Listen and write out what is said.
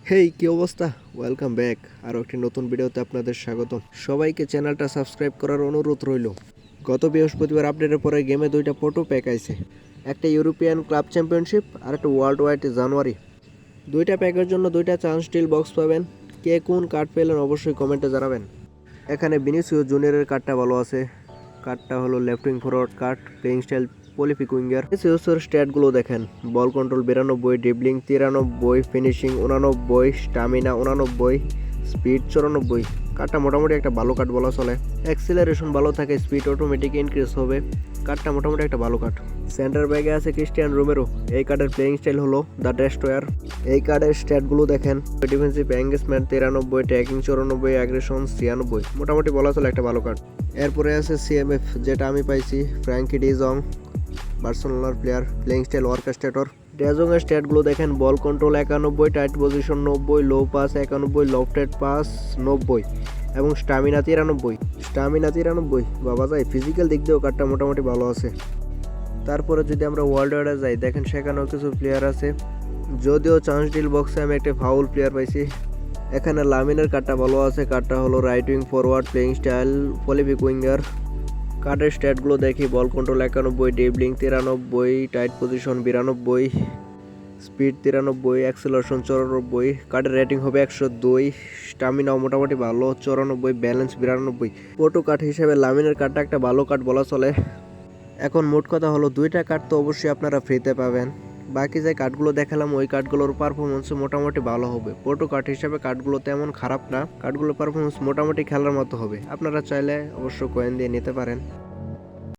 হেই কি অবস্থা, welcome back. আরও একটি নতুন ভিডিওতে আপনাদের স্বাগতম। সবাইকে চ্যানেলটা সাবস্ক্রাইব করার অনুরোধ রইল। গত বৃহস্পতিবার আপডেটের পরে গেমে দুইটা ফটো প্যাক আইছে, একটা ইউরোপিয়ান ক্লাব চ্যাম্পিয়নশিপ আর একটা ওয়ার্ল্ড ওয়াইড জানুয়ারি। দুইটা প্যাকের জন্য দুইটা চান্স স্টিল বক্স পাবেন। কে কোন কার্ড পেলেন অবশ্যই কমেন্টে জানাবেন। এখানে ভিনিসিয়াস জুনিয়রের কার্ডটা ভালো আছে। কার্ডটা হলো left wing forward card, playing style prolific winger. ভিনিসিয়াসের স্ট্যাটগুলো দেখেন, ball control 92, dribbling 93, finishing 89, stamina 89, speed 94। কার্ডটা মোটামুটি একটা ভালো কার্ড বলা চলে। অ্যাক্সিলারেশন ভালো থাকে, স্পিড অটোমেটিক ইনক্রিজ হবে। কার্ডটা মোটামুটি একটা ভালো কার্ড। সেন্টার ব্যাগে আছে ক্রিস্টিয়ান রোমেরো। এই কার্ডের প্লেইং স্টাইল হলো দ্য ডেস্ট্রয়ার। এই কার্ডের স্ট্যাটগুলো দেখেন, ডিফেন্সিভ এঙ্গেজমেন্ট 93, ট্যাকিং 94, অ্যাগ্রেশন 96। মোটামুটি বলা চলে একটা ভালো কার্ড। এরপরে আছে সিএমএফ, যেটা আমি পাইছি, ফ্র্যাঙ্কি ডি জং, বার্সেলোনার প্লেয়ার, প্লেইং স্টাইল অর্কেস্ট্রেটর। ডেজংয়ের স্ট্যাটগুলো দেখেন, ball control 91, tight position 90, low pass 91, lofted pass 90 এবং স্টামিনা 93। বাবা যায়, ফিজিক্যাল দিক দিয়েও কার্ডটা মোটামুটি ভালো আছে। তারপরে যদি আমরা ওয়ার্ল্ড ওয়াইডে যাই, দেখেন সেখানেও কিছু প্লেয়ার আছে। যদিও চান্স ডিল বক্সে আমি একটা ফাউল প্লেয়ার পাইছি। এখানে লামিনের কার্ডটা ভালো আছে। কার্ডটা হলো right wing forward, playing style prolific winger. কার্ডের স্ট্যাটগুলো দেখি, ball control 91, dribbling 93, tight position 92, speed 93, acceleration 94। কার্ডের রেটিং হবে 102। স্টামিনাও মোটামুটি ভালো 94, ব্যালেন্স 92। ফটো কার্ড হিসেবে লামিনের কার্ডটা একটা ভালো কার্ড বলা চলে। এখন মোট কথা হলো, দুইটা কার্ড তো অবশ্যই আপনারা ফ্রিতে পাবেন। বাকি যে কার্ডগুলো দেখালাম ওই কার্ডগুলোর পারফরমেন্স মোটামুটি ভালো হবে। ফটো কার্ড হিসেবে কার্ডগুলো তেমন খারাপ না, কার্ডগুলোর পারফরমেন্স মোটামুটি খেলার মতো হবে। আপনারা চাইলে অবশ্য কয়েন দিয়ে নিতে পারেন।